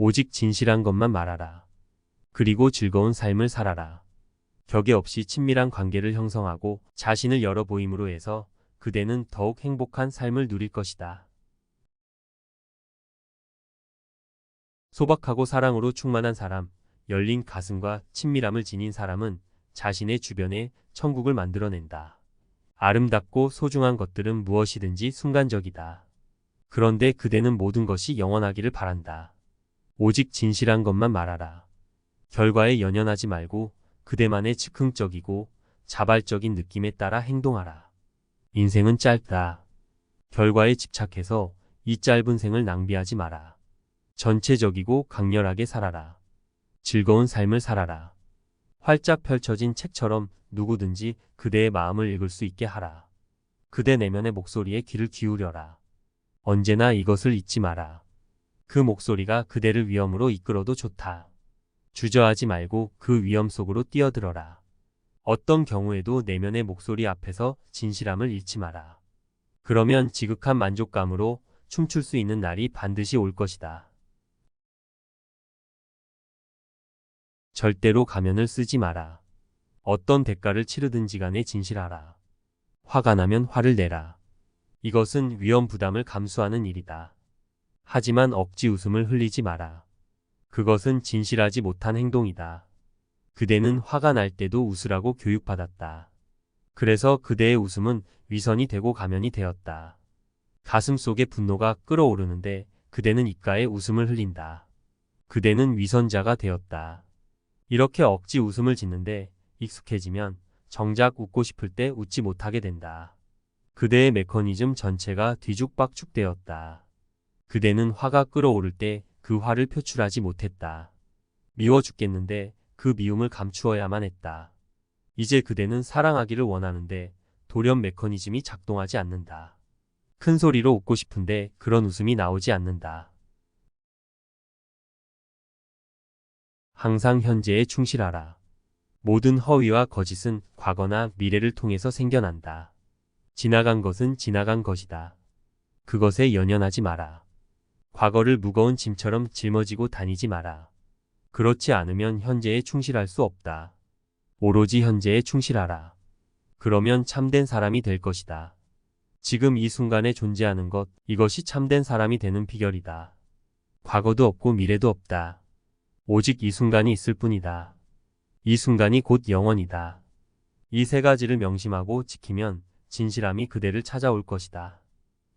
오직 진실한 것만 말하라. 그리고 즐거운 삶을 살아라. 격에 없이 친밀한 관계를 형성하고 자신을 열어 보임으로 해서 그대는 더욱 행복한 삶을 누릴 것이다. 소박하고 사랑으로 충만한 사람, 열린 가슴과 친밀함을 지닌 사람은 자신의 주변에 천국을 만들어낸다. 아름답고 소중한 것들은 무엇이든지 순간적이다. 그런데 그대는 모든 것이 영원하기를 바란다. 오직 진실한 것만 말하라. 결과에 연연하지 말고 그대만의 즉흥적이고 자발적인 느낌에 따라 행동하라. 인생은 짧다. 결과에 집착해서 이 짧은 생을 낭비하지 마라. 전체적이고 강렬하게 살아라. 즐거운 삶을 살아라. 활짝 펼쳐진 책처럼 누구든지 그대의 마음을 읽을 수 있게 하라. 그대 내면의 목소리에 귀를 기울여라. 언제나 이것을 잊지 마라. 그 목소리가 그대를 위험으로 이끌어도 좋다. 주저하지 말고 그 위험 속으로 뛰어들어라. 어떤 경우에도 내면의 목소리 앞에서 진실함을 잃지 마라. 그러면 지극한 만족감으로 춤출 수 있는 날이 반드시 올 것이다. 절대로 가면을 쓰지 마라. 어떤 대가를 치르든지 간에 진실하라. 화가 나면 화를 내라. 이것은 위험 부담을 감수하는 일이다. 하지만 억지 웃음을 흘리지 마라. 그것은 진실하지 못한 행동이다. 그대는 화가 날 때도 웃으라고 교육받았다. 그래서 그대의 웃음은 위선이 되고 가면이 되었다. 가슴 속에 분노가 끓어오르는데 그대는 입가에 웃음을 흘린다. 그대는 위선자가 되었다. 이렇게 억지 웃음을 짓는데 익숙해지면 정작 웃고 싶을 때 웃지 못하게 된다. 그대의 메커니즘 전체가 뒤죽박죽되었다. 그대는 화가 끓어오를 때 그 화를 표출하지 못했다. 미워 죽겠는데 그 미움을 감추어야만 했다. 이제 그대는 사랑하기를 원하는데 돌연 메커니즘이 작동하지 않는다. 큰 소리로 웃고 싶은데 그런 웃음이 나오지 않는다. 항상 현재에 충실하라. 모든 허위와 거짓은 과거나 미래를 통해서 생겨난다. 지나간 것은 지나간 것이다. 그것에 연연하지 마라. 과거를 무거운 짐처럼 짊어지고 다니지 마라. 그렇지 않으면 현재에 충실할 수 없다. 오로지 현재에 충실하라. 그러면 참된 사람이 될 것이다. 지금 이 순간에 존재하는 것, 이것이 참된 사람이 되는 비결이다. 과거도 없고 미래도 없다. 오직 이 순간이 있을 뿐이다. 이 순간이 곧 영원이다. 이 세 가지를 명심하고 지키면 진실함이 그대를 찾아올 것이다.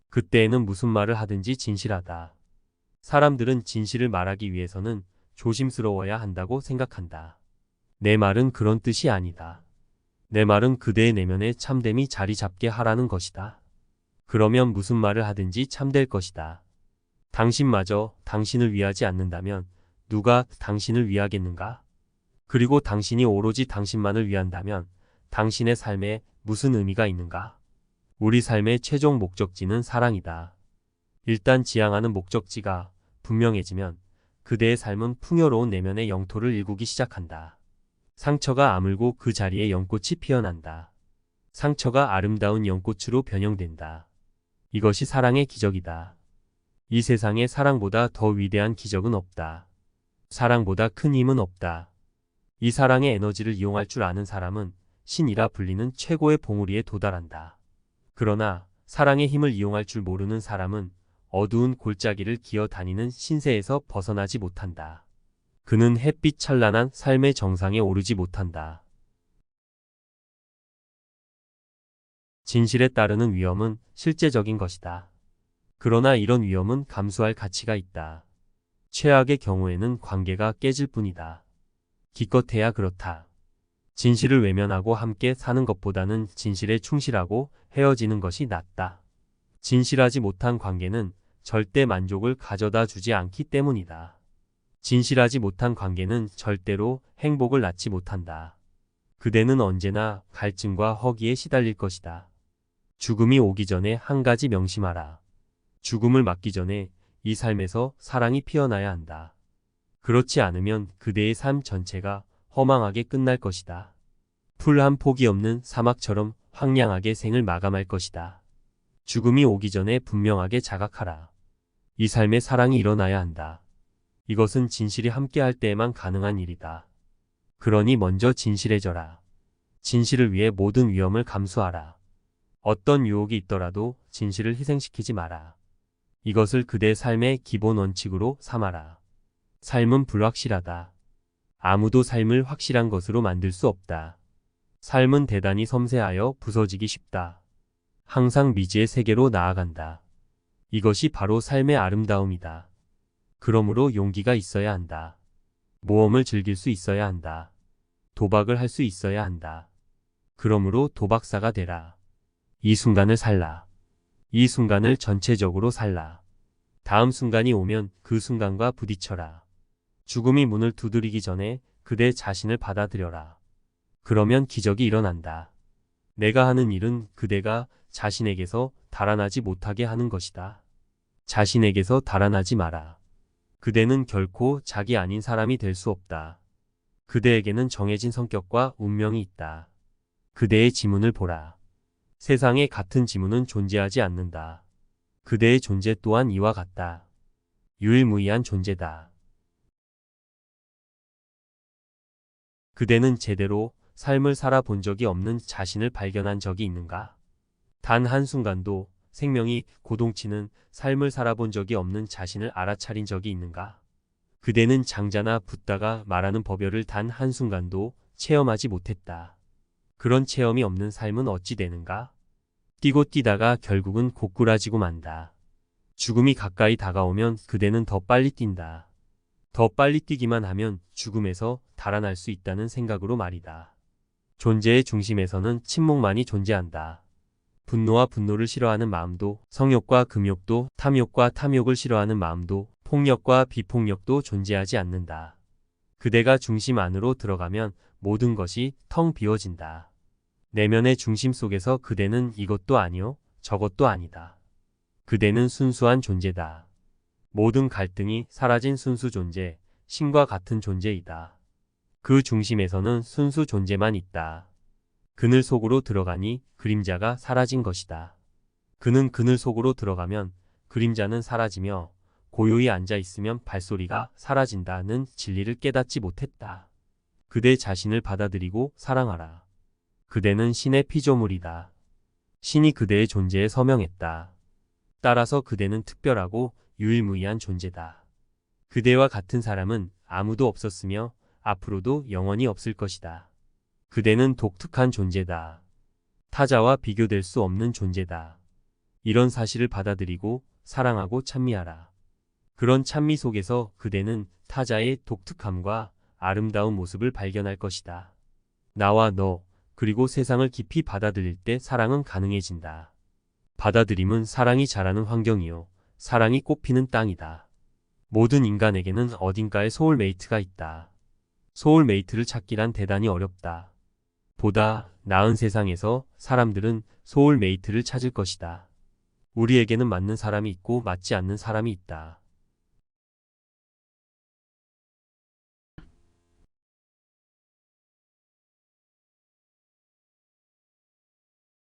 그때에는 무슨 말을 하든지 진실하다. 사람들은 진실을 말하기 위해서는 조심스러워야 한다고 생각한다. 내 말은 그런 뜻이 아니다. 내 말은 그대의 내면에 참됨이 자리 잡게 하라는 것이다. 그러면 무슨 말을 하든지 참될 것이다. 당신마저 당신을 위하지 않는다면 누가 당신을 위하겠는가? 그리고 당신이 오로지 당신만을 위한다면 당신의 삶에 무슨 의미가 있는가? 우리 삶의 최종 목적지는 사랑이다. 일단 지향하는 목적지가 분명해지면 그대의 삶은 풍요로운 내면의 영토를 일구기 시작한다. 상처가 아물고 그 자리에 연꽃이 피어난다. 상처가 아름다운 연꽃으로 변형된다. 이것이 사랑의 기적이다. 이 세상에 사랑보다 더 위대한 기적은 없다. 사랑보다 큰 힘은 없다. 이 사랑의 에너지를 이용할 줄 아는 사람은 신이라 불리는 최고의 봉우리에 도달한다. 그러나 사랑의 힘을 이용할 줄 모르는 사람은 어두운 골짜기를 기어 다니는 신세에서 벗어나지 못한다. 그는 햇빛 찬란한 삶의 정상에 오르지 못한다. 진실에 따르는 위험은 실제적인 것이다. 그러나 이런 위험은 감수할 가치가 있다. 최악의 경우에는 관계가 깨질 뿐이다. 기껏해야 그렇다. 진실을 외면하고 함께 사는 것보다는 진실에 충실하고 헤어지는 것이 낫다. 진실하지 못한 관계는 절대 만족을 가져다 주지 않기 때문이다. 진실하지 못한 관계는 절대로 행복을 낳지 못한다. 그대는 언제나 갈증과 허기에 시달릴 것이다. 죽음이 오기 전에 한 가지 명심하라. 죽음을 맞기 전에 이 삶에서 사랑이 피어나야 한다. 그렇지 않으면 그대의 삶 전체가 허망하게 끝날 것이다. 풀 한 폭이 없는 사막처럼 황량하게 생을 마감할 것이다. 죽음이 오기 전에 분명하게 자각하라. 이 삶에 사랑이 일어나야 한다. 이것은 진실이 함께할 때에만 가능한 일이다. 그러니 먼저 진실해져라. 진실을 위해 모든 위험을 감수하라. 어떤 유혹이 있더라도 진실을 희생시키지 마라. 이것을 그대의 삶의 기본 원칙으로 삼아라. 삶은 불확실하다. 아무도 삶을 확실한 것으로 만들 수 없다. 삶은 대단히 섬세하여 부서지기 쉽다. 항상 미지의 세계로 나아간다. 이것이 바로 삶의 아름다움이다. 그러므로 용기가 있어야 한다. 모험을 즐길 수 있어야 한다. 도박을 할 수 있어야 한다. 그러므로 도박사가 되라. 이 순간을 살라. 이 순간을 전체적으로 살라. 다음 순간이 오면 그 순간과 부딪혀라. 죽음이 문을 두드리기 전에 그대 자신을 받아들여라. 그러면 기적이 일어난다. 내가 하는 일은 그대가 자신에게서 달아나지 못하게 하는 것이다. 자신에게서 달아나지 마라. 그대는 결코 자기 아닌 사람이 될 수 없다. 그대에게는 정해진 성격과 운명이 있다. 그대의 지문을 보라. 세상에 같은 지문은 존재하지 않는다. 그대의 존재 또한 이와 같다. 유일무이한 존재다. 그대는 제대로 삶을 살아본 적이 없는 자신을 발견한 적이 있는가? 단 한순간도 생명이 고동치는 삶을 살아본 적이 없는 자신을 알아차린 적이 있는가? 그대는 장자나 붓다가 말하는 법열을 단 한순간도 체험하지 못했다. 그런 체험이 없는 삶은 어찌 되는가? 뛰고 뛰다가 결국은 고꾸라지고 만다. 죽음이 가까이 다가오면 그대는 더 빨리 뛴다. 더 빨리 뛰기만 하면 죽음에서 달아날 수 있다는 생각으로 말이다. 존재의 중심에서는 침묵만이 존재한다. 분노와 분노를 싫어하는 마음도, 성욕과 금욕도, 탐욕과 탐욕을 싫어하는 마음도, 폭력과 비폭력도 존재하지 않는다. 그대가 중심 안으로 들어가면 모든 것이 텅 비워진다. 내면의 중심 속에서 그대는 이것도 아니요, 저것도 아니다. 그대는 순수한 존재다. 모든 갈등이 사라진 순수 존재, 신과 같은 존재이다. 그 중심에서는 순수 존재만 있다. 그늘 속으로 들어가니 그림자가 사라진 것이다. 그는 그늘 속으로 들어가면 그림자는 사라지며 고요히 앉아있으면 발소리가 사라진다는 진리를 깨닫지 못했다. 그대 자신을 받아들이고 사랑하라. 그대는 신의 피조물이다. 신이 그대의 존재에 서명했다. 따라서 그대는 특별하고 유일무이한 존재다. 그대와 같은 사람은 아무도 없었으며 앞으로도 영원히 없을 것이다. 그대는 독특한 존재다. 타자와 비교될 수 없는 존재다. 이런 사실을 받아들이고 사랑하고 찬미하라. 그런 찬미 속에서 그대는 타자의 독특함과 아름다운 모습을 발견할 것이다. 나와 너, 그리고 세상을 깊이 받아들일 때 사랑은 가능해진다. 받아들임은 사랑이 자라는 환경이요, 사랑이 꽃피는 땅이다. 모든 인간에게는 어딘가에 소울메이트가 있다. 소울메이트를 찾기란 대단히 어렵다. 보다 나은 세상에서 사람들은 소울메이트를 찾을 것이다. 우리에게는 맞는 사람이 있고 맞지 않는 사람이 있다.